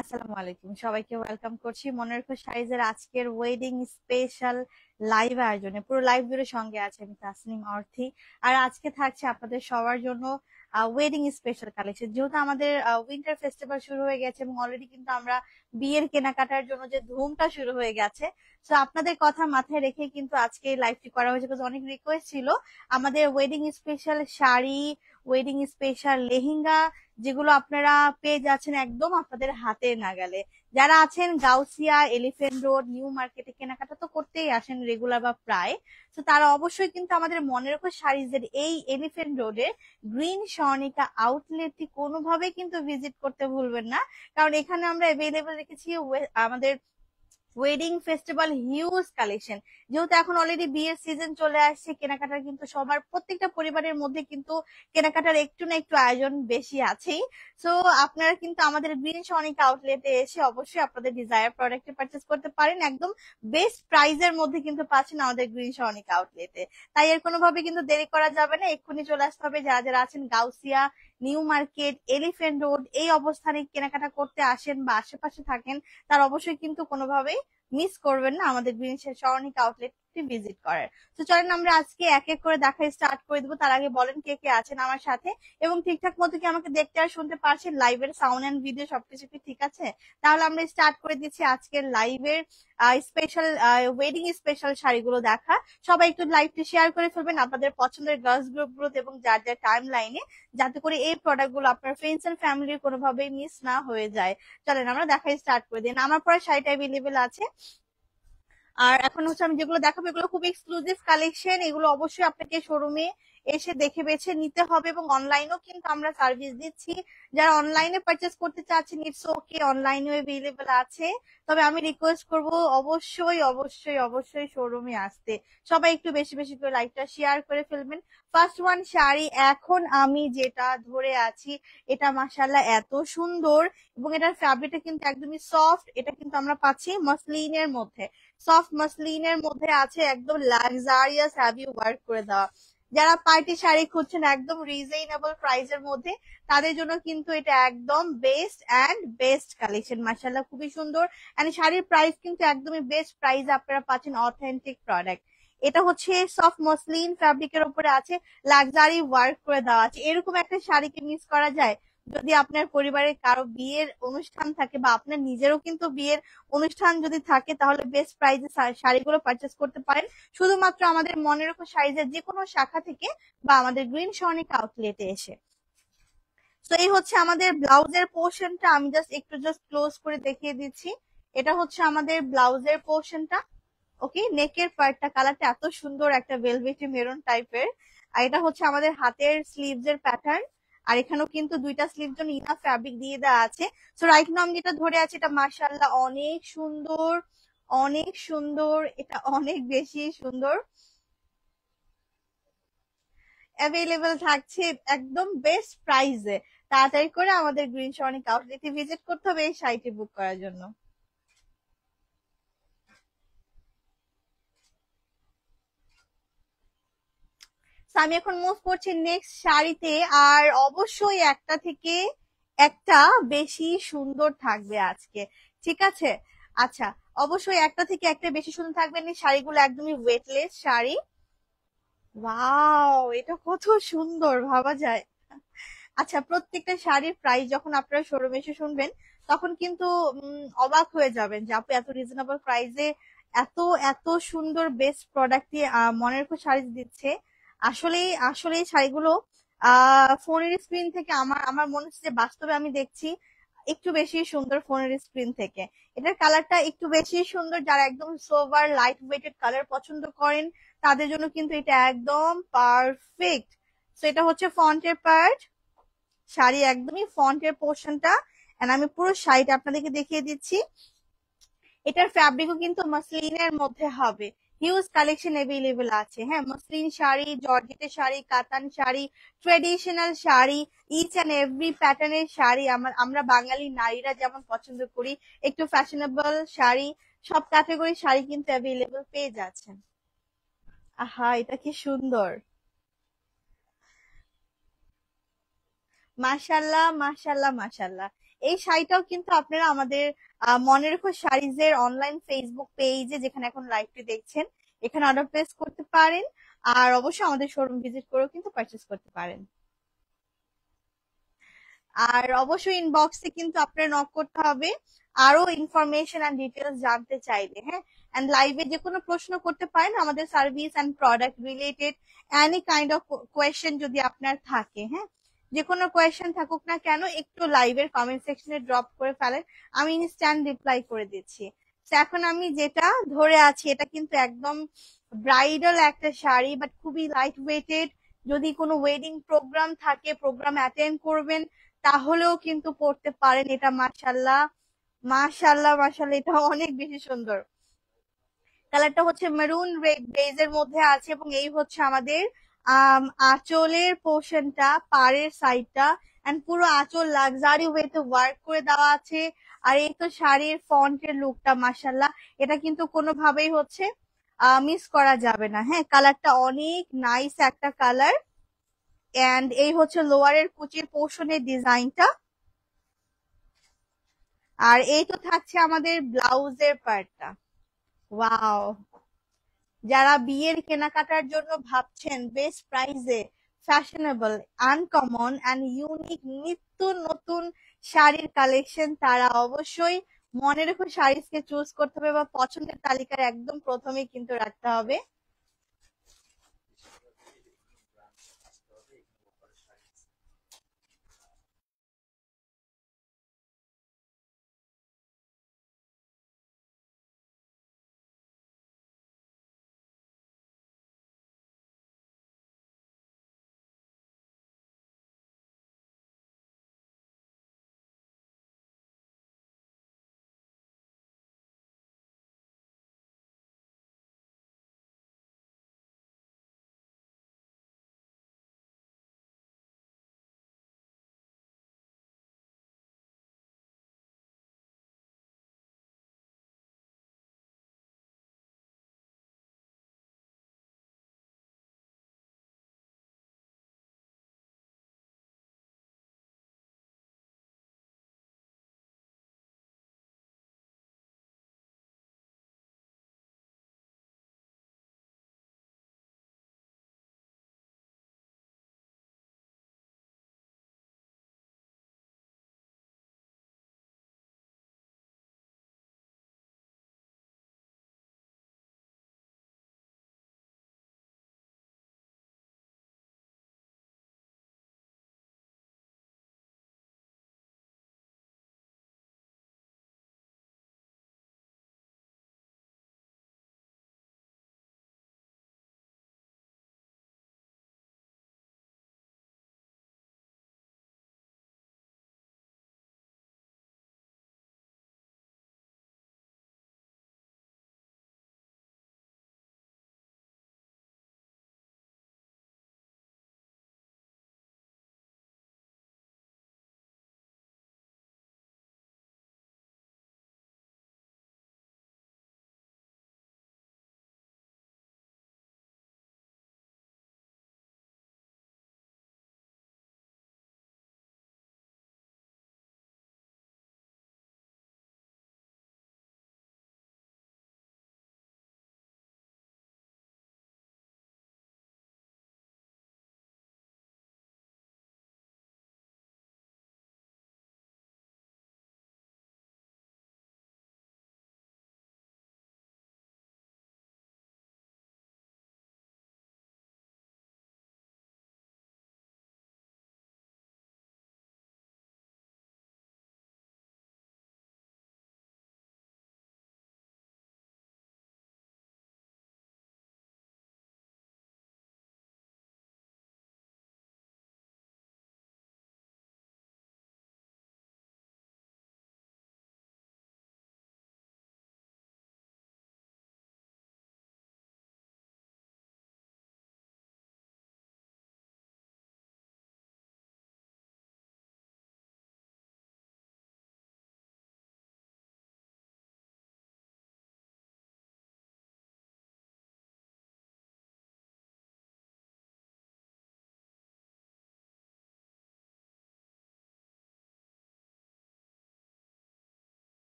আসসালামু আলাইকুম, সবাইকে ওয়েলকাম করছি মনের খুশ শাড়িজের আজকের ওয়েডিং স্পেশাল লাইভ আয়োজনে। পুরো লাইভ জুড়ে সঙ্গে আছে আমি তাসনিম অর্থী। আর আজকে থাকছে আপনাদের সবার জন্য ওয়েডিং স্পেশাল কালেকশন। যেহেতু আমাদের উইন্টার ফেস্টিভ্যাল শুরু হয়ে গেছে এবং অলরেডি কিন্তু আমরা বিয়ের কেনাকাটার জন্য যে ধুমটা শুরু হয়ে গেছে, তো আপনাদের কথা মাথায় রেখে কিন্তু আজকে লাইভটি করা হয়েছে। বিকজ অনেক রিকোয়েস্ট ছিল আমাদের wedding special sari, wedding special lehenga, যেগুলো আপনারা পেয়ে যাচ্ছেন একদম আপনাদের হাতে নাগালে। যারা আছেন গাউসিয়া, এলিফ্যান্ট রোড, নিউ মার্কেটে কেনাকাটা তো করতেই আসেন রেগুলার বা প্রায়, তো তারা অবশ্যই কিন্তু আমাদের মনের উপর শাড়িজের এই এলিফ্যান্ট রোডের গ্রিন স্বর্ণিকা আউটলেটটি কোনোভাবেই কিন্তু ভিজিট করতে ভুলবেন না। কারণ এখানে আমরা অ্যাভেলেবল রেখেছি আমাদের ওয়েডিং ফেস্টিভ্যাল হিউজ কালেকশন। যেহেতু এখন অলরেডি বিয়ের সিজন চলে আসছে, কেনাকাটার কিন্তু সবার প্রত্যেকটা পরিবারের মধ্যে কিন্তু কেনাকাটার একটু না একটু আয়োজন বেশি আছেই। সো আপনারা কিন্তু আমাদের গ্রিন সনিক আউটলেটে এসে অবশ্যই আপনাদের ডিজায়ার প্রোডাক্ট পারচেস করতে পারেন। একদম বেস্ট প্রাইজের মধ্যে কিন্তু পাচ্ছেন আমাদের গ্রিন সনিক আউটলেটে। তাই এর কোনোভাবে কিন্তু দেরি করা যাবে না, এক্ষুনি চলে আসতে হবে। যারা যারা আছেন Gausia, new market, elephant road এই অবস্থানে কেনাকাটা করতে আসেন বা আশেপাশে থাকেন, তার অবশ্যই কিন্তু কোনোভাবেই মিস করবেন না আমাদের গ্রিন স্বর্ণিকা আউটলেটটি ভিজিট করার। তো চলেন আমরা আজকে এক এক করে দেখা স্টার্ট করে দেবো। তার আগে বলেন কে কে আছেন আমার সাথে এবং ঠিকঠাক মতো কি আমাকে দেখতে আর শুনতে পারছেন? লাইভের সাউন্ড এন্ড ভিডিও সবকিছু কি ঠিক আছে? তাহলে আমরা স্টার্ট করে দিচ্ছি আজকের লাইভের স্পেশাল ওয়েডিং স্পেশাল শাড়িগুলো দেখা। সবাই একটু লাইভটি শেয়ার করে ফেলবেন আপনাদের পছন্দের গার্লস গ্রুপ গুলোতে এবং যার যার টাইম লাইনে, যাতে করে এই প্রোডাক্ট গুলো আপনার ফ্রেন্ডস এন্ড ফ্যামিলির কোনোভাবেই মিস না হয়ে যায়। চলেন আমরা দেখা স্টার্ট করে দিন। আমার পরে শাড়িটা অ্যাভেলেবেল আছে। আর এখন হচ্ছে আমি যেগুলো দেখাবো এগুলো খুব এক্সক্লুসিভ কালেকশন। এগুলো অবশ্যই আপনাকে শোরুমে এসে দেখে বেছে নিতে হবে এবং অনলাইনেও কিন্তু আমরা সার্ভিস দিচ্ছি। যারা অনলাইনে পারচেস করতে চাচ্ছেন ইটস ওকে, অনলাইনেও অ্যাভেলেবল আছে। তবে আমি রিকোয়েস্ট করব অবশ্যই অবশ্যই অবশ্যই শোরুমে আসতে। সবাই একটু বেশি বেশি করে লাইকটা শেয়ার করে ফেলবেন। ফার্স্ট ওয়ান শাড়ি এখন আমি যেটা ধরে আছি, এটা মাশাআল্লাহ এত সুন্দর এবং এটার ফ্যাব্রিকটা কিন্তু একদমই সফট। এটা কিন্তু আমরা পাচ্ছি মসলিনের মধ্যে, সফট মসলিনের মধ্যে আছে, একদম লাক্সারিয়াস হ্যাভি ওয়ার্ক করে দেওয়া। যারা পার্টি শাড়ি খুঁজছেন একদম রিজনেবল প্রাইসের মধ্যে, তাদের জন্য কিন্তু এটা একদম বেস্ট এন্ড বেস্ট কালেকশন। মাশাআল্লাহ খুবই সুন্দর। এন্ড শাড়ির প্রাইস কিন্তু একদমই বেস্ট প্রাইস, আপনারা পাচ্ছেন অথেন্টিক প্রোডাক্ট। এটা হচ্ছে সফট মসলিন ফ্যাব্রিকের উপরে আছে, লাক্সারি ওয়ার্ক করে দেওয়া আছে। এরকম একটা শাড়িকে মিস করা যায়? যদি আপনার পরিবারের কারো বিয়ের অনুষ্ঠান থাকে বা আপনার নিজেরও কিন্তু বিয়ের অনুষ্ঠান যদি থাকে, তাহলে বেস্ট প্রাইসে শাড়িগুলো পারচেস করতে পারেন শুধুমাত্র আমাদের মনের উপর শাড়িজের যে কোনো শাখা থেকে বা আমাদের গ্রিন সনিক আউটলেটে এসে। তো এই হচ্ছে আমাদের ব্লাউজের পোর্শনটা, আমি জাস্ট ক্লোজ করে দেখিয়ে দিচ্ছি। এটা হচ্ছে আমাদের ব্লাউজের পোর্শনটা। ওকে, নেকের পার্টটা কালারটা এত সুন্দর, একটা ভেলভেটি মেরুন টাইপের। আর এটা হচ্ছে আমাদের হাতের স্লিভস এর প্যাটার্ন। আর এখানেও কিন্তু দুইটা স্লিভ জন্য ইনাফ ফ্যাব্রিক দিয়ে দেওয়া আছে। সো রাইট নাও আমি যেটা ধরে আছি, এটা মাশাআল্লাহ অনেক সুন্দর, অনেক সুন্দর, এটা অনেক বেশি সুন্দর। অ্যাভেলেবল থাকছে একদম বেস্ট প্রাইসে। তাড়াতাড়ি করে আমাদের গ্রিন সনিক আউটলেটে ভিজিট করতে হবে এই শাড়িটি বুক করার জন্য। So, আমি এখন মুভ করছি নেক্সট শাড়িতে। আর অবশ্যই একটা থেকে একটা বেশি সুন্দর থাকবে আজকে, ঠিক আছে? আচ্ছা, অবশ্যই একটা থেকে একটা বেশি সুন্দর থাকবে। এই শাড়িগুলো একদমই ওয়েটলেস শাড়ি। ওয়াও, এটা কত সুন্দর ভাবা যায়। আচ্ছা, প্রত্যেকটা শাড়ির প্রাইস যখন আপনারা শোরুমে এসে শুনবেন, তখন কিন্তু অবাক হয়ে যাবেন যে আপু এত রিজনেবল প্রাইসে এত এত সুন্দর বেস্ট প্রোডাক্ট দিয়ে মনের উপর শাড়ি দিচ্ছে। আসলেই আসলে শাড়িগুলো ফোনের স্ক্রিন থেকে আমার আমার মনে হচ্ছে যে বাস্তবে আমি দেখছি একটু বেশি সুন্দর ফোনের স্ক্রিন থেকে। এটার কালারটা একটু বেশি সুন্দর। যারা একদম সোবার লাইট ওয়েটেড কালার পছন্দ করেন, তাদের জন্য কিন্তু এটা একদম পারফেক্ট। তো এটা হচ্ছে ফ্রন্টের পার্ট, শাড়ি একদমই ফ্রন্টের পোর্শনটা। এন্ড আমি পুরো শাড়িটা আপনাদেরকে দেখিয়ে দিচ্ছি। এটার ফ্যাব্রিকও কিন্তু মসলিনের মধ্যে হবে। হিউজ কালেকশন অ্যাভেলেবল আছে। হ্যাঁ, মসলিন শাড়ি, জর্জেটের sari, katan sari, traditional sari, each and every প্যাটার্নের শাড়ি। আমরা বাঙালি নারীরা যেমন পছন্দ করি একটু ফ্যাশনেবল শাড়ি, সব ক্যাটাগরির শাড়ি কিন্তু অ্যাভেলেবল পেয়ে যাচ্ছেন। আহা, এটা কি সুন্দর! মাশাল্লাহ মাশাল্লাহ মাশাল্লাহ। এই শাড়িটাও কিন্তু আপনারা আমাদের মনে রেখো শাড়িজ এর অনলাইন ফেসবুক পেজে, যেখানে এখন লাইভটি দেখছেন, এখানে অর্ডার প্লেস করতে পারেন। আর অবশ্যই আমাদের শোরুম ভিজিট করেও কিন্তু পারচেস করতে পারেন। আর অবশ্যই ইনবক্সে কিন্তু আপনার নক করতে হবে আরো ইনফরমেশন এন্ড ডিটেলস জানতে চাইলে, হ্যাঁ। এন্ড লাইভে যে কোনো প্রশ্ন করতে পারেন আমাদের service and product related, any kind of question যদি আপনার থাকে, হ্যাঁ, যে কোনো কোয়েশ্চেন থাকুক না কেন, একটু লাইভের কমেন্ট সেকশনে ড্রপ করে ফেলেন, আমি ইনস্ট্যান্ট রিপ্লাই করে দিচ্ছি। তো এখন আমি যেটা ধরে আছি এটা কিন্তু একদম ব্রাইডাল একটা শাড়ি, বাট খুবই লাইট ওয়েটেড। যদি কোনো ওয়েডিং প্রোগ্রাম থাকে, প্রোগ্রাম অ্যাটেন্ড করবেন, তাহলেও কিন্তু পড়তে পারেন। এটা মাশাল্লাহ মাশাল্লাহ মাশাল্লাহ, এটা অনেক বেশি সুন্দর। কালারটা হচ্ছে মেরুন রেড বেজের মধ্যে আছে, এবং এই হচ্ছে আমাদের আঁচলের পোর্শনটা, পাড়ের সাইডটা, এন্ড পুরো আঁচল লাক্সারি ওয়েতে ওয়ার্ক করে দেওয়া আছে। আর এই তো শাড়ির ফন্টের লুকটা মাশাল্লাহ, এটা কিন্তু কোনোভাবেই হচ্ছে মিস করা যাবে না। হ্যাঁ, কালারটা অনেক নাইস একটা কালার। এন্ড এই হচ্ছে লোয়ারের কুচির পোর্শনের ডিজাইনটা। আর এই তো থাকছে আমাদের ব্লাউজের পার্টটা। ওয়াও, যারা বিয়ের কেনাকাটার জন্য ভাবছেন বেস্ট প্রাইসে ফ্যাশনেবল, আনকমন এন্ড ইউনিক নিত্য নতুন শাড়ির কালেকশন, তারা অবশ্যই মনে রেখো শাড়িকে চুজ করতে হবে, বা পছন্দের তালিকার একদম প্রথমে কিন্তু রাখতে হবে।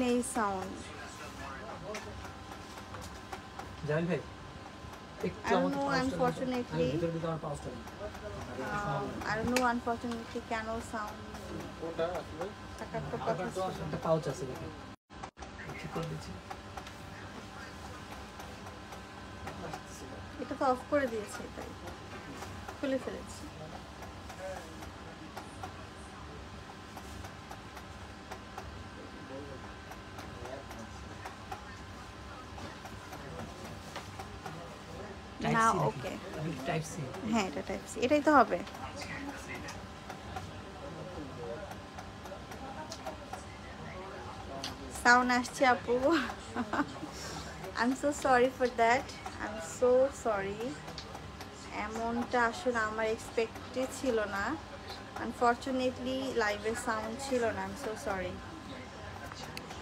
নেই সাউন্ড। জামিল ভাই একটু I don't আমাকে know, পাউচটা unfortunately. ভিতর দিকে আমার পাউচটা দিন। I don't know, unfortunately, কেন সাউন্ড কোনটা আসলে থাকার তো কথা আবার তো ছিল। একটা পাউচ আছে দেখেন ঠিক করে দিচ্ছি। এটা তো অফ করে দিয়েছে, তাই খুলে ফেলেছি। না, ওকে, টাইপ সি। হ্যাঁ এটা টাইপ সি, এটাই তো হবে। সাউন্ড আসছে আপু। I am so sorry for that, I am so sorry. এমনটা আসলে আমার এক্সপেক্টে ছিল না। আনফর্চুনেটলি লাইভের সাউন্ড ছিল না, আই এম সো সরি।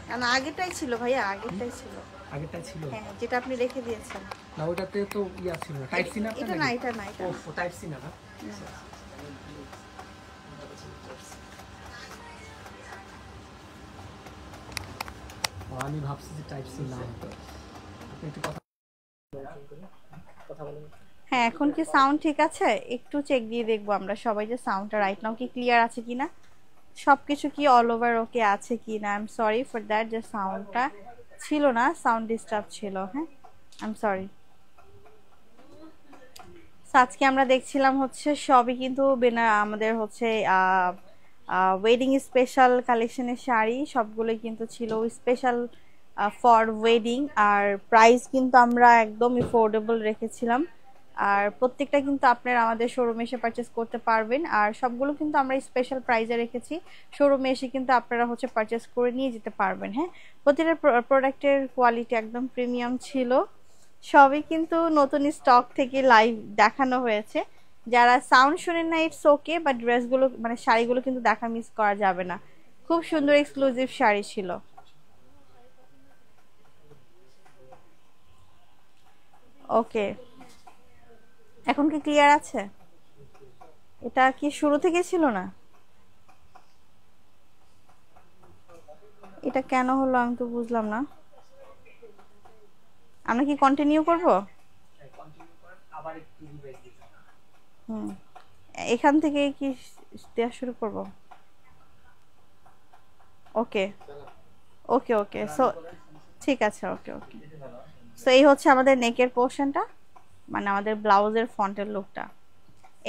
কারণ আগেরটাই ছিল ভাইয়া, আগেরটাই ছিল। আগেরটাই ছিল? হ্যাঁ, যেটা আপনি রেখে দিয়েছেন। না ওটাতে তো ইয়া ছিল না, টাইপ সি না। এটা না, এটা না, এটা ও টাইপ সি না। আমি ভাবছি যে টাইপ সি না হতো। আপনি একটু কথা বলেন। হ্যাঁ, এখন কি সাউন্ড ঠিক আছে? একটু চেক দিয়ে দেখবো আমরা সবাই যে সাউন্ডটা রাইট নাও কি ক্লিয়ার আছে কিনা, সবকিছু কি অল ওভার ওকে আছে কিনা। I am sorry for that, যে সাউন্ডটা ছিল না, সাউন্ড ডিস্টার্ব ছিল। হ্যাঁ, আই এম সরি। আজকে আমরা দেখছিলাম হচ্ছে সবই কিন্তু আমাদের হচ্ছে ওয়েডিং স্পেশাল কালেকশনের শাড়ি, সবগুলোই কিন্তু ছিল স্পেশাল ফর ওয়েডিং। আর প্রাইস কিন্তু আমরা একদম এফোর্ডেবল রেখেছিলাম। আর প্রত্যেকটা কিন্তু আপনারা আমাদের শোরুমে এসে পারচেস করতে পারবেন। আর সবগুলো কিন্তু আমরা স্পেশাল প্রাইসে রেখেছি, শোরুমে এসে কিন্তু আপনারা হচ্ছে পারচেস করে নিয়ে যেতে পারবেন। হ্যাঁ, প্রতিটা প্রোডাক্টের কোয়ালিটি একদম প্রিমিয়াম ছিল। সবই কিন্তু নতুন স্টক থেকে লাইভ দেখানো হয়েছে। যারা সাউন্ড শুনেন না ইটস ওকে, বাট ড্রেসগুলো মানে শাড়িগুলো কিন্তু দেখা মিস করা যাবে না। খুব সুন্দর এক্সক্লুসিভ শাড়ি ছিল। ওকে, এখন কি ক্লিয়ার আছে? এটা কি শুরু থেকে ছিল না? এটা কেন হলো আমি তো বুঝলাম না। আমরা কি কন্টিনিউ করব? আবার একটু রিভাইজ দিতে। হুম, এখান থেকে কি দেওয়া শুরু করব? ওকে ওকে ওকে, সো ঠিক আছে, ওকে ওকে। সো এই হচ্ছে আমাদের নেকের পোর্শনটা, মানে আমাদের ব্লাউজের ফ্রন্টের লুকটা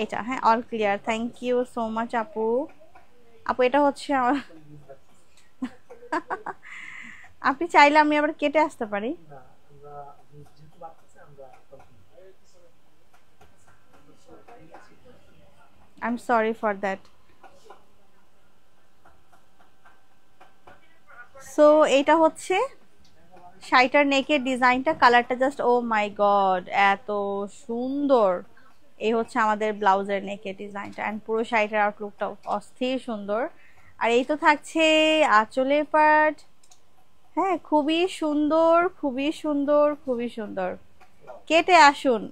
এটা। হ্যাঁ, all clear, thank you so much আপু। আপু এটা হচ্ছে আমার আপনি চাইলে আমি আবার কেটে আসতে পারি। I am sorry for that. So এইটা হচ্ছে শাড়িটার নেকের ডিজাইনটা, কালারটা জাস্ট ও মাই গড এত সুন্দর। এই হচ্ছে আমাদের ব্লাউজের নেকের ডিজাইনটা, এন্ড পুরো শাড়িটার আউটলুকটা অস্থির সুন্দর। আর এই তো থাকছে আঁচলের পার্ট। হ্যাঁ, খুবই সুন্দর, খুবই সুন্দর, খুবই সুন্দর। কেটে আসুন।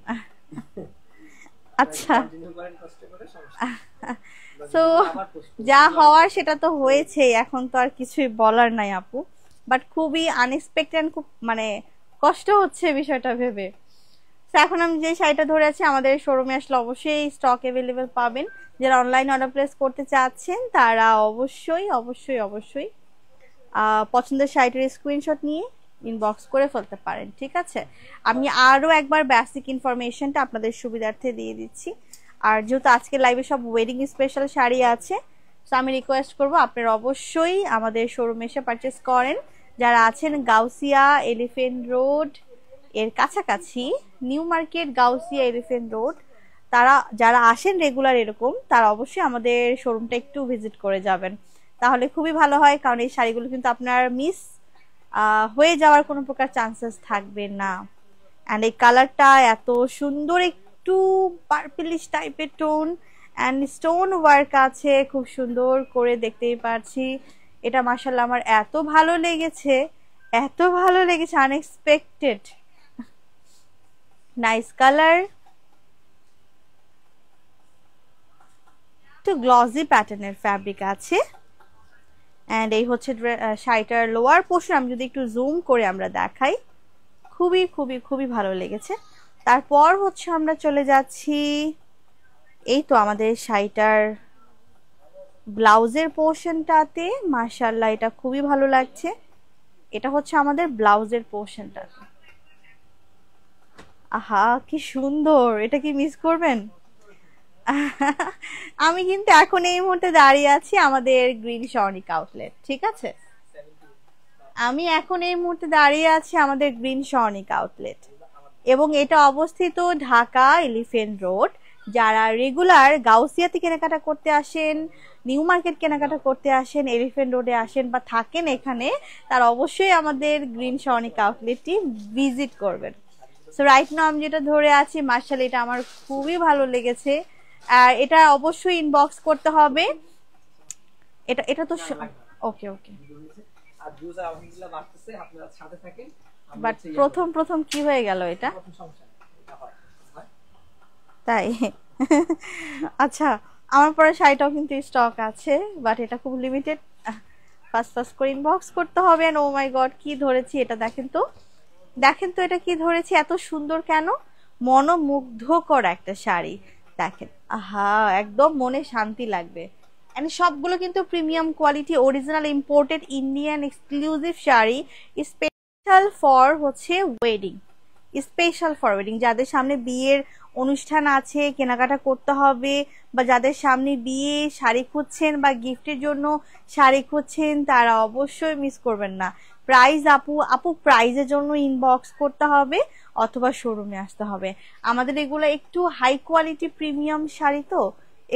আচ্ছা, সো যা হওয়ার সেটা তো হয়েছে, এখন তো আর কিছুই বলার নাই আপু। বাট খুবই আনএক্সপেক্টেড, খুব মানে কষ্ট হচ্ছে বিষয়টা ভেবে। তো এখন আমি যে শাড়িটা ধরে আছি, আমাদের শোরুমে আসলে অবশ্যই স্টক অ্যাভেলেবেল পাবেন। যারা অনলাইন অর্ডার প্লেস করতে চাচ্ছেন তারা অবশ্যই অবশ্যই অবশ্যই পছন্দের শাড়িটার স্ক্রিনশট নিয়ে ইনবক্স করে ফেলতে পারেন। ঠিক আছে, আমি আরও একবার বেসিক ইনফরমেশনটা আপনাদের সুবিধার্থে দিয়ে দিচ্ছি। আর যেহেতু আজকে লাইভে সব ওয়েডিং স্পেশাল শাড়ি আছে, তো আমি রিকোয়েস্ট করব আপনারা অবশ্যই আমাদের শোরুমে এসে পারচেস করেন। যারা আছেন গাউসিয়া এলিফেন্ট রোড এর কাছাকাছি, new market Gausia elephant road, তারা যারা আসেন রেগুলার এরকম, তারা অবশ্যই আমাদের শোরুমটা একটু ভিজিট করে যাবেন, তাহলে খুবই ভালো হয়। কারণ এই শাড়িগুলো কিন্তু আপনার মিস হয়ে যাওয়ার কোনো প্রকার চান্সেস থাকবে না। অ্যান্ড এই কালারটা এত সুন্দর, একটু পার্পলিশ টাইপের টোন, অ্যান্ড স্টোন ওয়ার্ক আছে খুব সুন্দর করে, দেখতেই পাচ্ছি। এটা মাশাআল্লাহ আমার এত ভালো লেগেছে, এত ভালো লেগেছে, আনএক্সপেক্টেড। নাইস কালার, একটু গ্লসি প্যাটার্নের ফ্যাব্রিক আছে। অ্যান্ড এই হচ্ছে শাড়িটার লোয়ার পোর্শন। আমি যদি একটু জুম করে আমরা দেখাই, খুবই খুবই খুবই ভালো লেগেছে। তারপর হচ্ছে আমরা চলে যাচ্ছি এই তো আমাদের শাড়িটার ব্লাউজের পোর্শনটাতে। মাশাআল্লাহ, এটা খুবই ভালো লাগছে। এটা হচ্ছে আমাদের ব্লাউজের পোর্শনটা। আহা কি সুন্দর, এটা কি মিস করবেন? আমি কিন্তু এখন এই মুহূর্তে দাঁড়িয়ে আছি আমাদের গ্রিন সনিক আউটলেট, ঠিক আছে? আমি এখন এই মুহূর্তে দাঁড়িয়ে আছি আমাদের গ্রিন সনিক আউটলেট, এবং এটা অবস্থিত ঢাকা এলিফ্যান্ট রোড। যারা রেগুলার গাউসিয়াতে কেনাকাটা করতে আসেন, নিউ মার্কেট কেনাকাটা করতে আসেন, এলিফ্যান্ট রোডে আসেন বা থাকেন এখানে, তারা অবশ্যই আমাদের গ্রিন সনিক আউটলেটটি ভিজিট করবেন। সো রাইট নাও আমি যেটা ধরে আছি, মার্শাল, এটা আমার খুবই ভালো লেগেছে। আর এটা অবশ্যই ইনবক্স করতে হবে। এটা এটা তো ওকে ওকে, আর ভিউজ আলহামদুলিল্লাহ বাড়তেছে, আপনারা সাথে থাকেন। বাট প্রথম প্রথম কি হয়ে গেল এটা? এটা হয় তাই? আচ্ছা, আমার পরে শাড়িটাও কিন্তু স্টক আছে, বাট এটা খুব লিমিটেড। ফার্স্ট ফার্স্ট করে ইনবক্স করতে হবে। ও মাই গড, কি ধরেছি এটা দেখেন তো, দেখেন তো এটা কি ধরেছি, এত সুন্দর কেন, মনোমুগ্ধকর একটা শাড়ি। দেখেন, আহা, একদম মনে শান্তি লাগবে। এন্ড সবগুলো কিন্তু premium quality, original imported Indian exclusive sari, special for হচ্ছে ওয়েডিং, স্পেশাল ফর ওয়েডিং। যাদের সামনে বিয়ের অনুষ্ঠান আছে, কেনাকাটা করতে হবে, বা যাদের সামনে বিয়ে, শাড়ি খুঁজছেন বা গিফটের জন্য শাড়ি খুঁজছেন, তারা অবশ্যই মিস করবেন না। প্রাইস আপু প্রাইজের জন্য ইনবক্স করতে হবে অথবা শোরুমে আসতে হবে। আমাদের এগুলো একটু হাই কোয়ালিটি প্রিমিয়াম শাড়ি, তো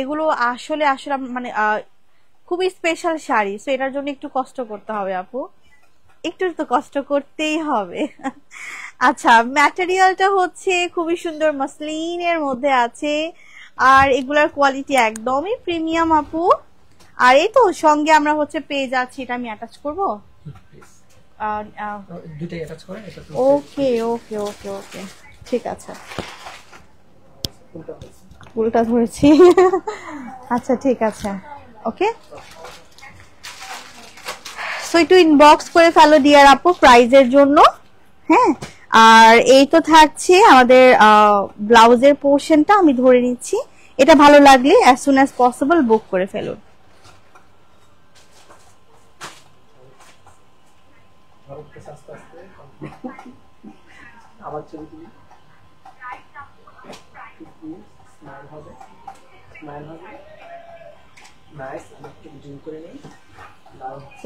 এগুলো আসলে আসলে মানে খুবই স্পেশাল শাড়ি। সো এটার জন্য একটু কষ্ট করতে হবে আপু, একটু তো কষ্ট করতেই হবে। আচ্ছা, ম্যাটেরিয়ালটা হচ্ছে খুবই সুন্দর, মাসলিনের মধ্যে আছে, আর এগুলার কোয়ালিটি একদমই প্রিমিয়াম আপু। আর এই তো সঙ্গে আমরা হচ্ছে পেয়ে যাচ্ছি, এটা আমি অ্যাটাচ করবো। দুটাই অ্যাটাচ করে এটা। ওকে ওকে ওকে ওকে, ঠিক আছে, উল্টা ধরেছি। আচ্ছা ঠিক আছে, ওকে। সো একটু ইনবক্স করে ফেলো ডিয়ার আপু প্রাইজের জন্য। হ্যাঁ, আর এই তো থাকছে আমাদের ব্লাউজের পোর্শনটা, আমি ধরে নিচ্ছি। এটা ভালো লাগলে অ্যাজ সুন অ্যাজ পসিবল বুক করে ফেলুন। আবার ছবি তুলি, স্মাইল হবে, স্মাইল হবে, নাইস। আমি একটু জুম করে নেই।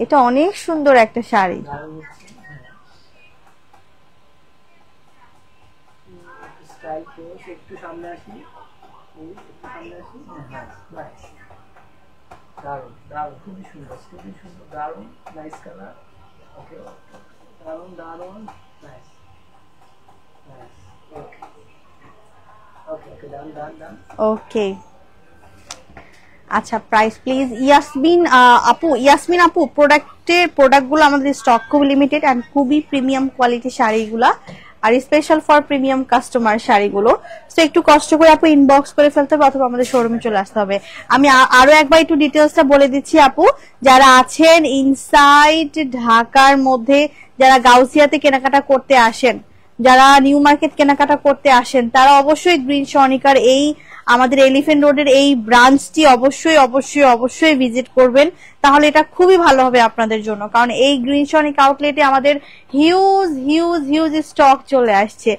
এটা অনেক সুন্দর একটা শাড়ি। স্টাইল পোজ, একটু সামনে আসি, একটু সামনে আসি। হ্যাঁ, নাইস, দারুণ দারুণ, খুবই সুন্দর, খুবই সুন্দর, দারুণ, নাইস কালার। ওকে, দারুণ দারুণ, নাইস নাইস, ওকে ওকে ওকে, ডান ডান ডান, ওকে। আচ্ছা, প্রাইস প্লিজ। ইয়াসমিন আপু প্রোডাক্টগুলো আমাদের স্টক খুব লিমিটেড এন্ড খুবই প্রিমিয়াম কোয়ালিটি শাড়িগুলা, আর স্পেশাল ফর প্রিমিয়াম কাস্টমার শাড়িগুলো। সো একটু কষ্ট করে আপু ইনবক্স করে ফেলতে হবে অথবা আমাদের শোরুমে চলে আসতে হবে। আমি আরো একবার একটু ডিটেলসটা বলে দিচ্ছি আপু, যারা আছেন ইনসাইড ঢাকার মধ্যে, যারা গাউসিয়াতে কেনাকাটা করতে আসেন, যারা নিউ মার্কেট কেনাকাটা করতে আসেন, তারা অবশ্যই গ্রিন সনিকার এই আমাদের এলিফ্যান্ট রোডের এই ব্রাঞ্চটি অবশ্যই অবশ্যই অবশ্যই ভিজিট করবেন। তাহলে এটা খুবই ভালো হবে আপনাদের জন্য, কারণ এই গ্রিন সনিক আউটলেটে আমাদের হিউজ হিউজ হিউজ স্টক চলে আসছে।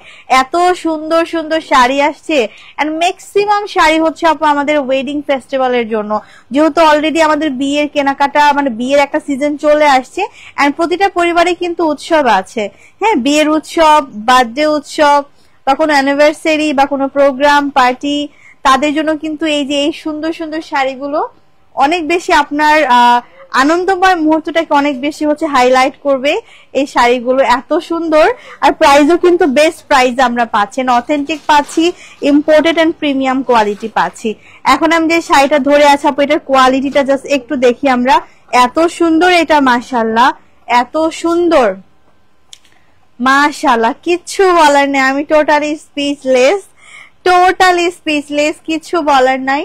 এত সুন্দর সুন্দর শাড়ি আসছে, এন্ড ম্যাক্সিমাম শাড়ি হচ্ছে আপু আমাদের ওয়েডিং ফেস্টিভ্যালের জন্য। যেহেতু অলরেডি আমাদের বিয়ের কেনাকাটা, মানে বিয়ের একটা সিজন চলে আসছে, এন্ড প্রতিটা পরিবারে কিন্তু উৎসব আছে। হ্যাঁ, বিয়ের উৎসব, বার্থডে উৎসব, বা কোনো অ্যানিভার্সারি বা কোনো প্রোগ্রাম পার্টি, তাদের জন্য কিন্তু এই যে এই সুন্দর সুন্দর শাড়িগুলো অনেক বেশি আপনার আনন্দময় মুহূর্তটাকে অনেক বেশি হচ্ছে হাইলাইট করবে। এই শাড়িগুলো এত সুন্দর, আর প্রাইসও কিন্তু বেস্ট প্রাইস আমরা পাচ্ছেন, অথেন্টিক পাচ্ছি, ইম্পোর্টেড এন্ড প্রিমিয়াম কোয়ালিটি পাচ্ছি। এখন আমি যে শাড়িটা ধরে আছি আপু, এটার কোয়ালিটিটা জাস্ট একটু দেখি আমরা। এত সুন্দর এটা, মাশাআল্লাহ, এত সুন্দর, মাশাআল্লাহ, কিচ্ছু বলার নেই। আমি টোটালি স্পিচলেস, কিছু বলার নাই।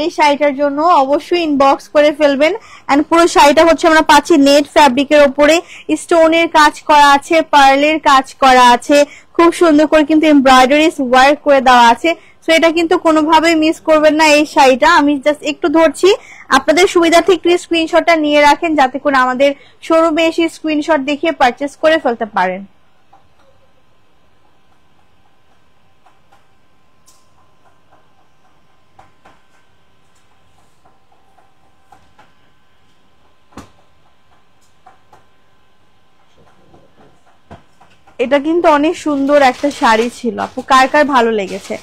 এই শাড়িটার জন্য অবশ্যই ইনবক্স করে ফেলবেন। এন্ড পুরো শাড়িটা হচ্ছে আমরা পাচ্ছি নেট ফ্যাব্রিকের উপরে স্টোনের কাজ করা আছে, পার্লের কাজ করা আছে, খুব সুন্দর করে কিন্তু এমব্রয়ডারি ওয়ার্ক করে দেওয়া আছে। তো এটা কিন্তু কোনোভাবেই মিস করবেন না এই শাড়িটা। আমি জাস্ট একটু ধরছি, আপনাদের সুবিধার্থে একটু স্ক্রিনশটটা নিয়ে রাখেন যাতে করে আমাদের শোরুমে এসে স্ক্রিনশট দেখিয়ে পারচেস করে ফেলতে পারেন। এটা কিন্তু অনেক সুন্দর একটা শাড়ি ছিল আপু, কার কার ভালো লেগেছে?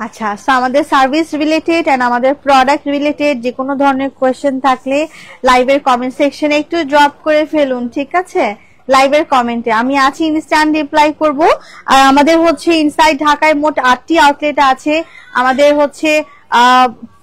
আচ্ছা, সো আমাদের সার্ভিস রিলেটেড এন্ড আমাদের প্রোডাক্ট রিলেটেড যে কোনো ধরনের কোয়েশ্চেন থাকলে লাইভের কমেন্ট সেকশনে একটু ড্রপ করে ফেলুন, ঠিক আছে? লাইভের কমেন্টে আমি আছি, ইনস্ট্যান্ট রিপ্লাই করব। আর আমাদের হচ্ছে ইনসাইড ঢাকায় মোট 8টি আউটলেট আছে। আমাদের হচ্ছে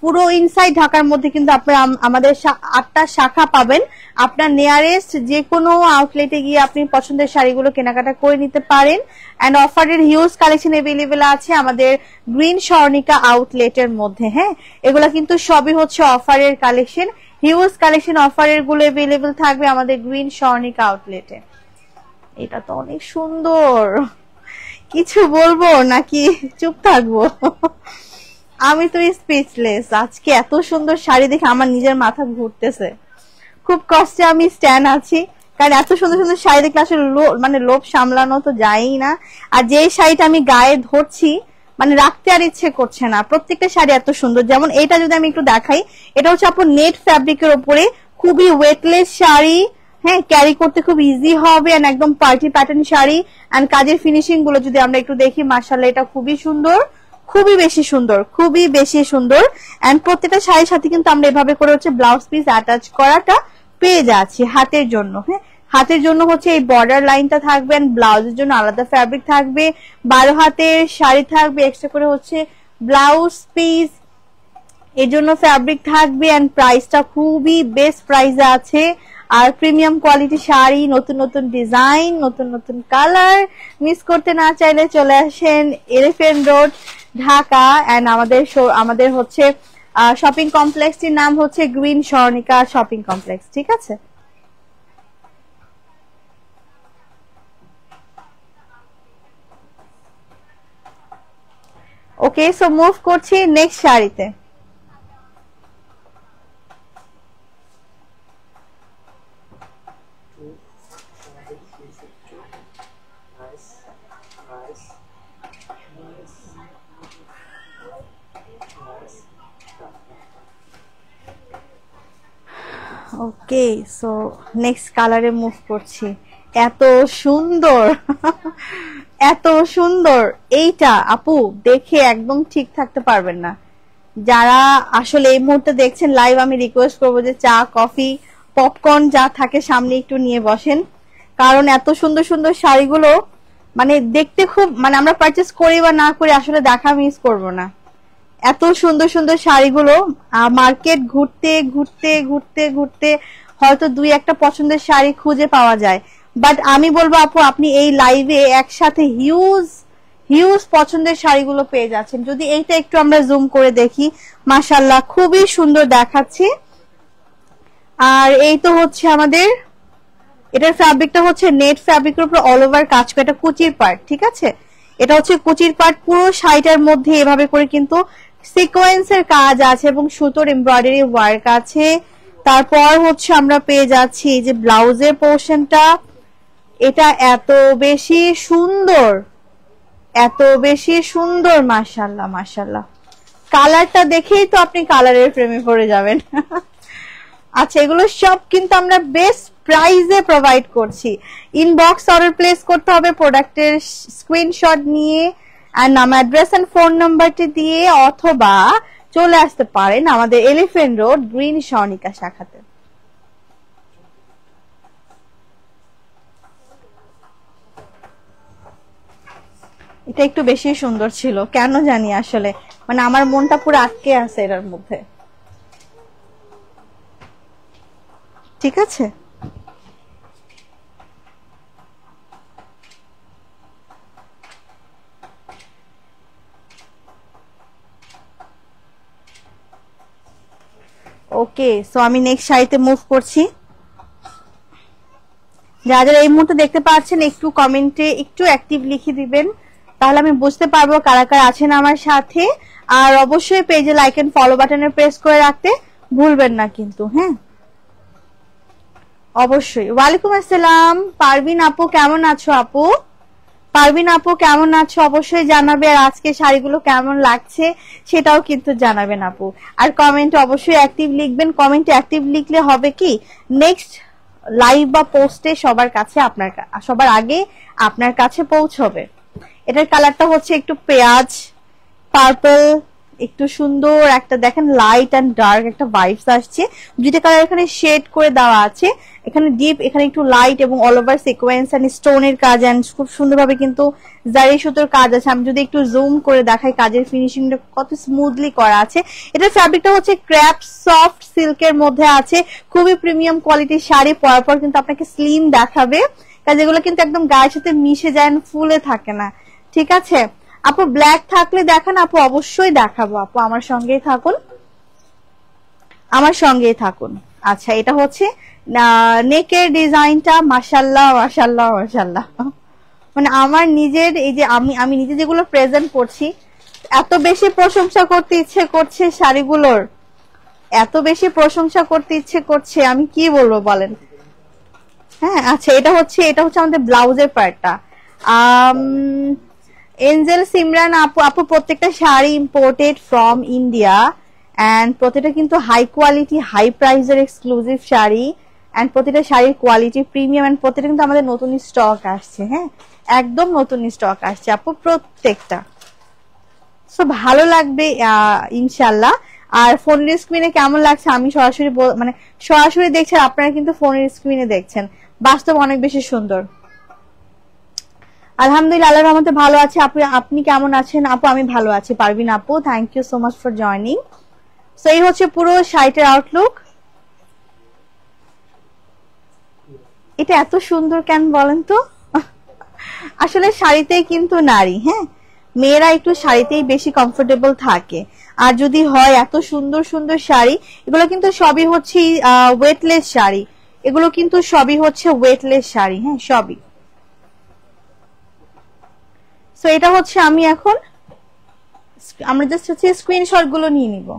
পুরো ইনসাইড ঢাকার মধ্যে কিন্তু আপনারা আমাদের 8টা শাখা পাবেন। আপনার নিয়ারেস্ট যে কোনো আউটলেটে গিয়ে আপনি পছন্দের শাড়িগুলো কেনাকাটা করে নিতে পারেন। এন্ড অফারের হিউজ কালেকশন अवेलेबल আছে আমাদের গ্রিন স্বর্ণিকা আউটলেটের মধ্যে। হ্যাঁ, এগুলা কিন্তু সবই হচ্ছে অফারের কালেকশন, হিউজ কালেকশন অফারের গুলো अवेलेबल থাকবে আমাদের গ্রিন স্বর্ণিকা আউটলেটে। এটা তো অনেক সুন্দর, কিছু বলবো নাকি চুপ থাকবো? আমি তো স্পিচলেস, আজকে এত সুন্দর শাড়ি দেখে আমার নিজের মাথা ঘুরতেছে। খুব কষ্টে আমি স্ট্যান্ড আছি, কারণ এত সুন্দর সুন্দর শাড়ি দেখলে আসলে মানে লোভ সামলানো তো যায়ই না। আর যে শাড়িটা আমি গায়ে ধরছি মানে রাখতে আর ইচ্ছে করছে না, প্রত্যেকটা শাড়ি এত সুন্দর। যেমন এটা যদি আমি একটু দেখাই, এটা হচ্ছে আপনার নেট ফ্যাব্রিকের উপরে খুবই ওয়েটলেস শাড়ি। হ্যাঁ, ক্যারি করতে খুব ইজি হবে এন্ড একদম পার্টি প্যাটার্ন শাড়ি। এন্ড কাজের ফিনিশিং গুলো যদি আমরা একটু দেখি, মাশাআল্লাহ এটা খুবই সুন্দর, খুবই বেশি সুন্দর, খুবই বেশি সুন্দর। এন্ড প্রত্যেকটা শাড়ির সাথে কিন্তু আমরা এভাবে করে হচ্ছে ব্লাউজ পিস অ্যাটাচ করাটা পেয়ে যাচ্ছি হাতের জন্য। হ্যাঁ, হাতের জন্য হচ্ছে এই বর্ডার লাইনটা থাকবে, ব্লাউজের জন্য আলাদা ফ্যাব্রিক থাকবে, 12 হাতের শাড়ি থাকবে, এক্সট্রা করে হচ্ছে ব্লাউজ পিস এর জন্য ফ্যাব্রিক থাকবে। এন্ড প্রাইসটা খুবই বেস্ট প্রাইসে আছে। আর প্রিমিয়াম কোয়ালিটি শাড়ি, নতুন নতুন ডিজাইন, নতুন নতুন কালার মিস করতে না চাইলে চলে আসেন এলিফ্যান্ট রোড ঢাকা। এন্ড আমাদের হচ্ছে শপিং কমপ্লেক্সটির নাম হচ্ছে গ্রিন স্বর্ণিকা শপিং কমপ্লেক্স, ঠিক আছে? ওকে, সো মুভ করছি নেক্সট শাড়িতে। ওকে, সো নেক্সট কালারে মুভ করছি। এত সুন্দর এত সুন্দর এইটা আপু, দেখে একদম ঠিক থাকতে পারবেন না। যারা আসলে এই মুহূর্তে দেখছেন লাইভ, আমি রিকোয়েস্ট করবো যে চা, কফি, পপকর্ন যা থাকে সামনে একটু নিয়ে বসেন, কারণ এত সুন্দর সুন্দর শাড়িগুলো মানে দেখতে খুব, মানে আমরা পারচেস করি বা না করি আসলে দেখা মিস করবো না। এত সুন্দর সুন্দর শাড়িগুলো মার্কেট ঘুরতে ঘুরতে ঘুরতে ঘুরতে হয়তো 2-1টা পছন্দের শাড়ি খুঁজে পাওয়া যায়, বাট আমি বলবো আপু আপনি এই লাইভে একসাথে হিউজ হিউজ পছন্দের শাড়িগুলো পেয়ে যাচ্ছেন। যদি এইটা একটু আমরা জুম করে দেখি, মাশাআল্লাহ খুবই সুন্দর দেখাচ্ছে। আর এই তো হচ্ছে আমাদের এটার ফ্যাব্রিকটা হচ্ছে নেট ফ্যাব্রিকের উপর অল ওভার কাজ করা, এটা কুচির পার্ট, ঠিক আছে? এটা হচ্ছে কুচির পার্ট, পুরো শাড়িটার মধ্যে এভাবে করে কিন্তু সিকোয়েন্সের কাজ আছে এবং সুতোর এমব্রয়ডারি ওয়ার্ক আছে। তারপর হচ্ছে আমরা পেয়ে যাচ্ছি এই যে ব্লাউজের পোর্শনটা, এটা এত বেশি সুন্দর, এত বেশি সুন্দর, মাশাআল্লাহ মাশাআল্লাহ। কালারটা দেখেই তো আপনি কালারের প্রেমে পড়ে যাবেন। আচ্ছা, এগুলো সব কিন্তু আমরা বেস্ট প্রাইসে প্রোভাইড করছি। ইনবক্স অর্ডার প্লেস করতে হবে প্রোডাক্টের স্ক্রিনশট নিয়ে আর নাম, অ্যাড্রেস এন্ড ফোন নাম্বারটি দিয়ে, অথবা চলে আসতে পারেন আমাদের এলিফ্যান্ট রোড গ্রিন স্বর্ণিকা শাখাতে। এটা একটু বেশি সুন্দর ছিল, কেন জানি আসলে মানে আমার মনটা পুরো আটকে আছে এটার মধ্যে। ঠিক আছে। ওকে, সো আমি নেক্সট শাড়িতে মুভ করছি। যারা এই মুহূর্তে দেখতে পাচ্ছেন একটু কমেন্টে একটু অ্যাক্টিভ লিখে দিবেন, তাহলে আমি বুঝতে পারবো কারা কারা আছেন আমার সাথে। আর অবশ্যই পেজে লাইক এন্ড ফলো বাটনে প্রেস করে রাখতে ভুলবেন না কিন্তু, হ্যাঁ অবশ্যই। ওয়ালাইকুম আসসালাম পারভিন আপু, কেমন আছো আপু? পারভিন আপু কেমন আছো অবশ্যই জানাবে, আর আজকে শাড়িগুলো কেমন লাগছে সেটাও কিন্তু জানাবেন আপু। আর কমেন্টে অবশ্যই অ্যাক্টিভ লিখবেন, কমেন্টে অ্যাক্টিভ লিখলে হবে কি নেক্সট লাইভ বা পোস্টে সবার আগে আপনার কাছে পৌঁছবে। এটার কালারটা হচ্ছে একটু পেঁয়াজ পার্পল, একটু সুন্দর একটা দেখেন লাইট এন্ড ডার্ক একটা ভাইবস আসছে। দুইটা কালার এখানে শেড করে দেওয়া আছে, এখানে ডিপ, এখানে একটু লাইট এবং অল ওভার সিকোয়েন্স এন্ড স্টোনের কাজ এন্ড খুব সুন্দরভাবে কিন্তু জারি সুতোর কাজ আছে। আমি যদি একটু জুম করে দেখাই কাজের ফিনিশিংটা কত স্মুথলি করা আছে। এটার ফ্যাব্রিকটা হচ্ছে ক্র্যাপ সফট সিল্কের মধ্যে আছে, খুবই প্রিমিয়াম কোয়ালিটির শাড়ি। পরার পর কিন্তু আপনাকে স্লিম দেখাবে, কাজ এগুলো কিন্তু একদম গায়ের সাথে মিশে যায়, ফুলে থাকে না। ঠিক আছে আপু, ব্ল্যাক থাকলে দেখান আপু, অবশ্যই দেখাবো আপু, আমার সঙ্গেই থাকুন, আমার সঙ্গেই থাকুন। আচ্ছা, এটা হচ্ছে নেকের ডিজাইনটা, মাশাল্লাহ মাশাল্লাহ মাশাল্লাহ, মানে আমার নিজের এই যে আমি নিজে যেগুলো প্রেজেন্ট করছি এত বেশি প্রশংসা করতে ইচ্ছে করছে শাড়িগুলোর, এত বেশি প্রশংসা করতে ইচ্ছে করছে, আমি কি বলবো বলেন। হ্যাঁ আচ্ছা, এটা হচ্ছে আমাদের ব্লাউজের পার্টটা। এঞ্জেল সিমরান আপু প্রত্যেকটা sari imported from India and প্রত্যেকটা কিন্তু হাই কোয়ালিটি হাই প্রাইসের এক্সক্লুসিভ শাড়ি এন্ড প্রত্যেকটা শাড়ির কোয়ালিটি প্রিমিয়াম এন্ড প্রত্যেকটা কিন্তু আমাদের নতুন স্টক আসছে। হ্যাঁ একদম নতুন স্টক আসছে আপু প্রত্যেকটা, সো ভালো লাগবে ইনশাল্লাহ। আর ফোনের স্ক্রিনে কেমন লাগছে আমি সরাসরি দেখছেন, আপনারা কিন্তু ফোনের স্ক্রিনে দেখছেন, বাস্তব অনেক বেশি সুন্দর। আলহামদুলিল্লাহ আল্লাহর রহমতে ভালো আছে আপনি কেমন আছেন আপু? আমি ভালো আছি পারভিন আপু, thank you so much for joining. So এই হচ্ছে পুরো শাড়িটার আউটলুক। এটা এত সুন্দর কেন বলেন তো? আসলে শাড়িতেই কিন্তু নারী, হ্যাঁ মেয়েরা একটু শাড়িতেই বেশি কমফোর্টেবল থাকে। আর যদি হয় এত সুন্দর সুন্দর শাড়ি, এগুলো কিন্তু সবই হচ্ছে ওয়েটলেস শাড়ি, এগুলো কিন্তু সবই হচ্ছে ওয়েটলেস শাড়ি, হ্যাঁ সবই। সো এটা হচ্ছে আমরা জাস্ট হচ্ছে স্ক্রিনশট গুলো নিয়ে নিব।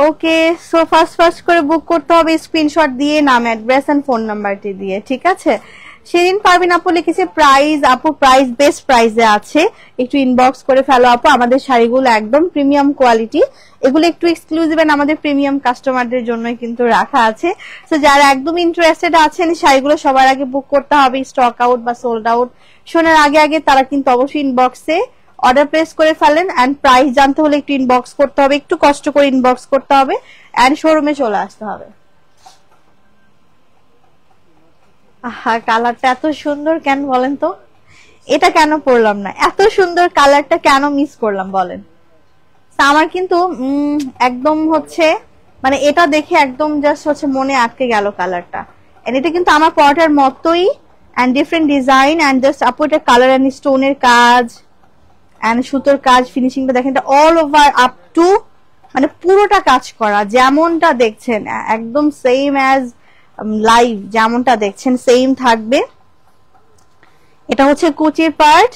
ওকে, সো ফার্স্ট করে বুক করতে হবে স্ক্রিনশট দিয়ে, নাম অ্যাড্রেস এন্ড ফোন নাম্বারটি দিয়ে, ঠিক আছে। সেদিন পারভিন আপু লিখেছে প্রাইস, আপু প্রাইস বেস্ট প্রাইসে আছে, একটু ইনবক্স করে ফেলো আপু। আমাদের শাড়িগুলো একদম প্রিমিয়াম কোয়ালিটি, এগুলো একটু এক্সক্লুসিভ এন্ড আমাদের প্রিমিয়াম কাস্টমারদের জন্যই কিন্তু রাখা আছে। তো যারা একদম ইন্টারেস্টেড আছেন শাড়িগুলো সবার আগে বুক করতে হবে, স্টক আউট বা সোল্ড আউট শোনার আগে তারা কিন্তু অবশ্যই ইনবক্সে অর্ডার প্লেস করে ফেলেন। এন্ড প্রাইস জানতে হলে একটু ইনবক্স করতে হবে, একটু কষ্ট করে ইনবক্স করতে হবে এন্ড শোরুমে চলে আসতে হবে। আহা, কালারটা এত সুন্দর কেন বলেন তো, এটা কেন পরলাম না, এত সুন্দর কালারটা কেন মিস করলাম বলেন। আমার কিন্তু একদম হচ্ছে মানে এটা দেখে একদম জাস্ট হচ্ছে মনে আটকে গেল কালারটা। এন্ড এটা কিন্তু আমার পরাটার মতোই and different design and just আপু এটা কালার এন্ড স্টোনের কাজ এন্ড সুতোর কাজ, ফিনিশিংটা দেখেন, এটা অল ওভার আপ টু মানে পুরোটা কাজ করা, যেমনটা দেখছেন একদম সেম অ্যাজ লাইভ যেমনটা দেখছেন সেম থাকবে। এটা হচ্ছে কুচির পার্ট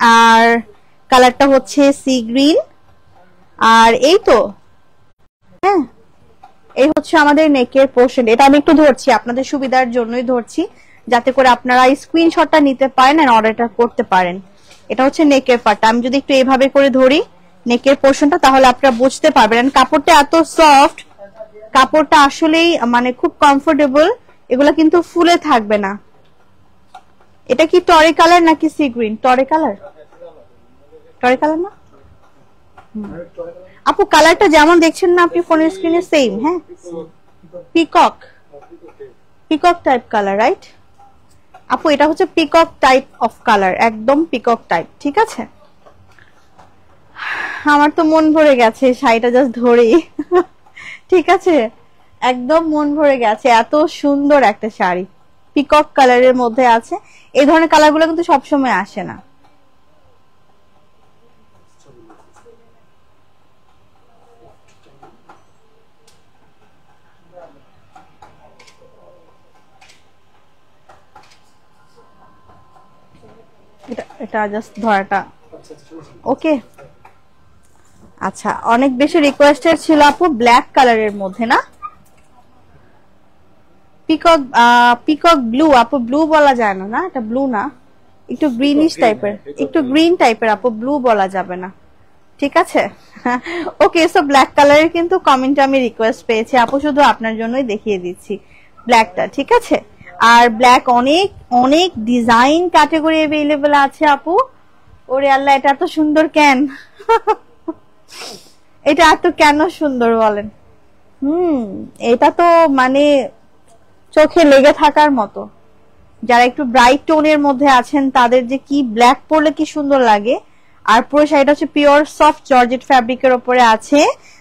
আর কালারটা হচ্ছে সি গ্রিন। আর এই তো হ্যাঁ, এই হচ্ছে আমাদের নেকের পোর্শন। এটা আমি একটু ধরছি আপনাদের সুবিধার জন্যই ধরছি, যাতে করে আপনারা স্ক্রিনশটটা নিতে পারেন আর অর্ডারটা করতে পারেন। এটা হচ্ছে নেকের পার্টটা, আমি যদি একটু এইভাবে করে ধরি নেকের পোর্শনটা, তাহলে আপনারা বুঝতে পারবেন। কাপড়টা এত সফট, কাপড়টা আসলেই মানে খুব কমফোর্টেবল, এগুলো কিন্তু ফুলে থাকবে না। এটা কি টরে কালার নাকি সি গ্রিন? টরে কালার, টরে কালার না আপু কালারটা যেমন দেখছেন না আপনি ফোনের স্ক্রিনে সেম, হ্যাঁ peacock, peacock type colour, right আপু? এটা হচ্ছে পিকক টাইপ অফ কালার, একদম পিকক টাইপ, ঠিক আছে? আমার তো মন ভরে গেছে শাড়িটা জাস্ট ধরে ঠিক আছে, একদম মন ভরে গেছে, এত সুন্দর একটা শাড়ি পিকক কালারের মধ্যে আছে। এই ধরনের কালারগুলো কিন্তু সবসময় আসে না। এটা জাস্ট ধরাটা ওকে। আচ্ছা, অনেক বেশি রিকোয়েস্টেড ছিল আপু ব্ল্যাক কালারের মধ্যে, না পিকক, পিকক ব্লু আপু, ব্লু বলা যায় না, না এটা ব্লু না, একটু গ্রিনিশ টাইপের, একটু গ্রিন টাইপের আপু, ব্লু বলা যাবে না, ঠিক আছে? ওকে, সো ব্ল্যাক কালারের কিন্তু কমেন্ট আমি রিকোয়েস্ট পেয়েছি আপু, শুধু আপনার জন্যই দেখিয়ে দিচ্ছি ব্ল্যাকটা, ঠিক আছে? আর ব্ল্যাক অনেক অনেক ডিজাইন ক্যাটাগরি अवेलेबल আছে আপু। ওরে আল্লাহ, এটা এত সুন্দর কেন? এটা এত কেন সুন্দর বলেন? এটা তো মানে চোখে লেগে থাকার মতো। যারা একটু ব্রাইট টোনের মধ্যে আছেন তাদের যে কি ব্ল্যাক পরলে কি সুন্দর লাগে। আর পুরো শাড়িটা হচ্ছে পিওর সফট জর্জেট ফ্যাব্রিকের উপরে আছে,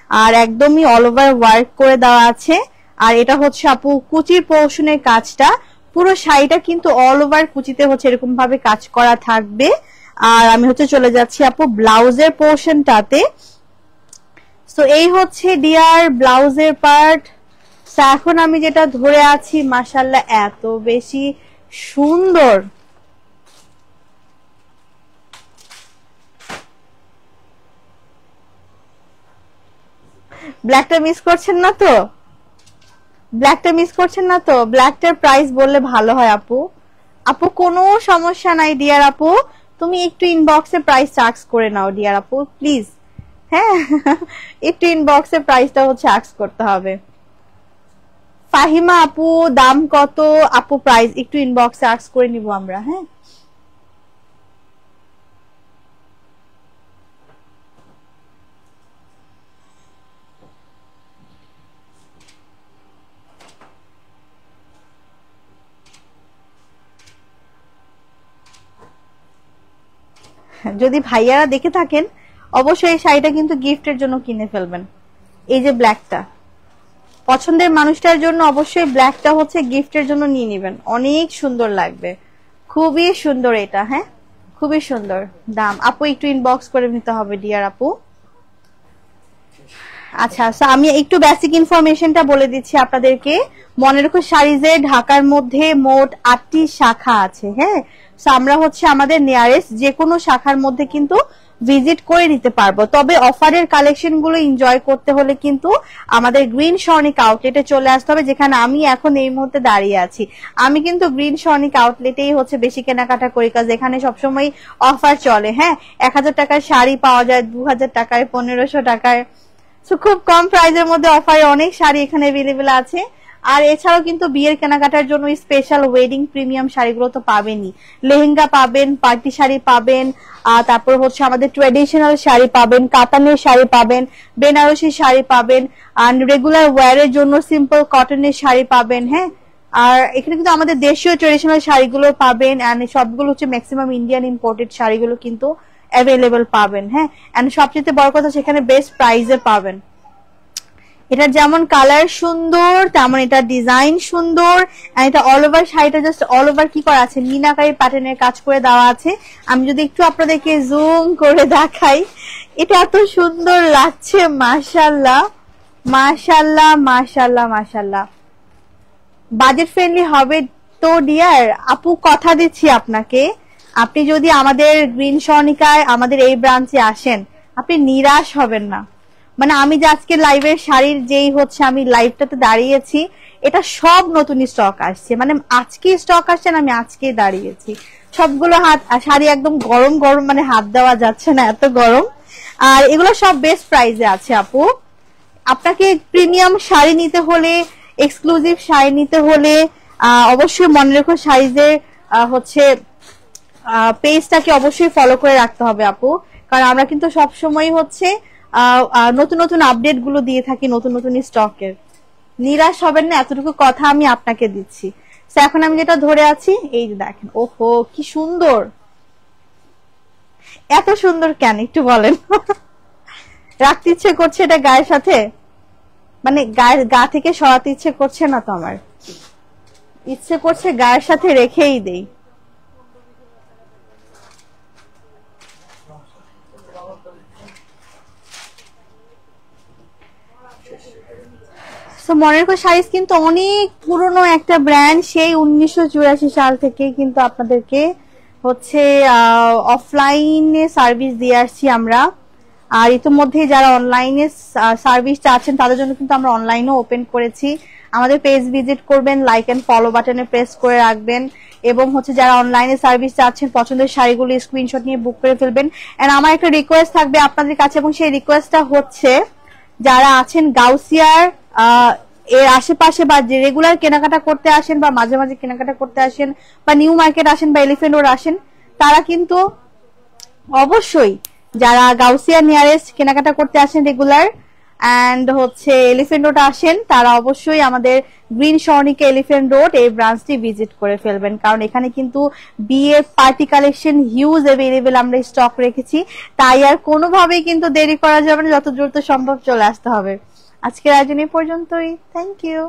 আর একদমই অল ওভার ওয়ার্ক করে দেওয়া আছে। আর এটা হচ্ছে আপু কুচির পোর্শনের কাজটা, পুরো শাড়িটা কিন্তু অল ওভার কুচিতে হচ্ছে এরকম ভাবে কাজ করা থাকবে। আর আমি হচ্ছে চলে যাচ্ছি আপু ব্লাউজের পোর্শনটাতে। সো এই হচ্ছে ডিয়ার ব্লাউজের পার্ট। এখন আমি যেটা ধরে আছি মাশাআল্লাহ এত বেশি সুন্দর, ব্ল্যাকটা মিস করছেন না তো? ব্ল্যাকটা মিস করছেন না তো? ব্ল্যাকটার প্রাইস বললে ভালো হয় আপু। আপু কোনো সমস্যা নাই ডিয়ার আপু, তুমি একটু ইনবক্সে প্রাইস চার্জ করে নাও ডিয়ার আপু প্লিজ। হ্যাঁ, একটু ইনবক্সে প্রাইসটা হচ্ছে আস্ক করতে হবে। ফাহিমা আপু দাম কত? আপু প্রাইস একটু ইনবক্সে আস্ক করে নিব আমরা। হ্যাঁ, যদি ভাইয়ারা দেখে থাকেন অবশ্যই এই শাড়িটা কিন্তু গিফটের জন্য কিনে ফেলবেন। এই যে ব্ল্যাকটা পছন্দের মানুষটার জন্য অবশ্যই ব্ল্যাকটা হচ্ছে গিফটের জন্য নিয়ে নেবেন, অনেক সুন্দর লাগবে, খুবই সুন্দর এটা। হ্যাঁ, খুবই সুন্দর। দাম আপু একটু ইনবক্স করে নিতে হবে ডিয়ার আপু। আচ্ছা, আমি একটু বেসিক ইনফরমেশনটা বলে দিচ্ছি আপনাদেরকে। মনে রেখো শাড়িজে ঢাকার মধ্যে মোট 8টি শাখা আছে। হ্যাঁ, আমরা হচ্ছে আমাদের নিয়ারেস্ট যে কোনো শাখার মধ্যে কিন্তু ভিজিট করে নিতে পারবো। তবে অফারের কালেকশন গুলো এনজয় করতে হলে কিন্তু আমাদের গ্রিন স্বর্ণিক আউটলেটে চলে আসতে হবে, যেখানে আমি এখন এই মুহূর্তে দাঁড়িয়ে আছি। আমি কিন্তু গ্রিন স্বর্ণিক আউটলেটেই হচ্ছে বেশি কেনাকাটা করি, কাজ এখানে সবসময় অফার চলে। হ্যাঁ, 1000 টাকার শাড়ি পাওয়া যায় 2000 টাকায়, 1500 টাকায়। খুব কম প্রাইসের মধ্যে অফারে অনেক শাড়ি এখানে अवेलेबल আছে। আর এছাড়াও কিন্তু বিয়ের কেনাকাটার জন্য স্পেশাল ওয়েডিং প্রিমিয়াম শাড়িগুলো তো পাবেনই। লেহেঙ্গা পাবেন, পার্টি শাড়ি পাবেন, তারপর হচ্ছে আমাদের ট্রেডিশনাল শাড়ি পাবেন, কাতানের শাড়ি পাবেন, বেনারসি শাড়ি পাবেন, আর রেগুলার ওয়্যারের জন্য সিম্পল কটনের শাড়ি পাবেন। হ্যাঁ, আর এখানে কিন্তু আমাদের দেশীয় ট্রেডিশনাল শাড়িগুলো পাবেন, এন্ড সবগুলো হচ্ছে ম্যাক্সিমাম ইন্ডিয়ান ইম্পোর্টেড শাড়িগুলো কিন্তু অ্যাভেলেবল পাবেন। হ্যাঁ, এন্ড সবচেয়ে বড় কথা সেখানে বেস্ট প্রাইসে পাবেন। এটা যেমন কালার সুন্দর তেমন এটা ডিজাইন সুন্দর, আর এটা অল ওভার শাড়িটা জাস্ট অল ওভার কি করা আছে, মিনাকারি প্যাটার্নের কাজ করে দেওয়া আছে। আমি যদি একটু আপনাদেরকে জুম করে দেখাই, এটা এত সুন্দর লাগছে, মাশাআল্লাহ মাশাআল্লাহ মাশাআল্লাহ মাশাআল্লাহ। বাজেট ফ্রেন্ডলি হবে তো ডিয়ার আপু, কথা দিচ্ছি আপনাকে, আপনি যদি আমাদের গ্রিন স্বর্ণিকায় আমাদের এই ব্রাঞ্চে আসেন আপনি নিরাশ হবেন না। মানে আমি যে আজকে লাইভের শাড়ির যেই হচ্ছে আমি লাইভটাতে দাঁড়িয়েছি, এটা সব নতুন স্টক আসছে, মানে আজকে স্টক আসছে না, আমি আজকে দাঁড়িয়েছি। সবগুলো শাড়ি একদম গরম গরম, মানে হাত দেওয়া যাচ্ছে না এত গরম। আর এগুলো সব বেস্ট প্রাইসে আছে আপু। আপনাকে প্রিমিয়াম শাড়ি নিতে হলে, এক্সক্লুসিভ শাড়ি নিতে হলে অবশ্যই মনে রেখো শাড়িজের হচ্ছে পেজটাকে অবশ্যই ফলো করে রাখতে হবে আপু, কারণ আমরা কিন্তু সবসময় হচ্ছে নতুন নতুন আপডেট গুলো দিয়ে থাকি, নতুন নতুন স্টকের। নিরাশ হবেন না, এতটুকু কথা আমি আপনাকে দিচ্ছি। এখন আমি যেটা ধরে আছি, এই যে দেখেন, ওহো কি সুন্দর, এত সুন্দর কেন একটু বলেন? রাখতে ইচ্ছে করছে এটা গায়ের সাথে, মানে গায়ের গা থেকে সরাতে ইচ্ছে করছে না তো, আমার ইচ্ছে করছে গায়ের সাথে রেখেই দেই। মনের শাড়িজ কিন্তু অনেক পুরনো একটা ব্র্যান্ড, সেই 1984 সাল থেকে কিন্তু আপনাদেরকে হচ্ছে অফলাইনে সার্ভিস দিয়ে আসছি আমরা। আর ইতিমধ্যে যারা অনলাইনে সার্ভিসটা আছেন তাদের জন্য কিন্তু আমরা অনলাইনও ওপেন করেছি। আমাদের পেজ ভিজিট করবেন, লাইক এন্ড ফলো বাটনে প্রেস করে রাখবেন, এবং হচ্ছে যারা অনলাইনে সার্ভিস চাচ্ছেন পছন্দের শাড়িগুলো স্ক্রিনশট নিয়ে বুক করে ফেলবেন। এন্ড আমার একটা রিকোয়েস্ট থাকবে আপনাদের কাছে, এবং সেই রিকোয়েস্টটা হচ্ছে যারা আছেন গাউসিয়ার এর আশেপাশে বা যে রেগুলার কেনাকাটা করতে আসেন বা মাঝে মাঝে কেনাকাটা করতে আসেন বা নিউ মার্কেট আসেন বা এলিফ্যান্ট রোড আসেন, তারা কিন্তু অবশ্যই যারা গাউসিয়া নিয়ারেস্ট কেনাকাটা করতে আসেন রেগুলার এন্ড হচ্ছে এলিফ্যান্ট রোড আসেন, তারা অবশ্যই আমাদের গ্রিন স্বর্ণিকা এলিফ্যান্ট রোড এই ব্রাঞ্চটি ভিজিট করে ফেলবেন, কারণ এখানে কিন্তু বিয়ে পার্টি কালেকশন হিউজ অ্যাভেলেবেল আমরা স্টক রেখেছি। তাই আর কোনোভাবেই কিন্তু দেরি করা যাবে না, যত দ্রুত সম্ভব চলে আসতে হবে। আজকের আয়োজন এই পর্যন্তই। Thank you.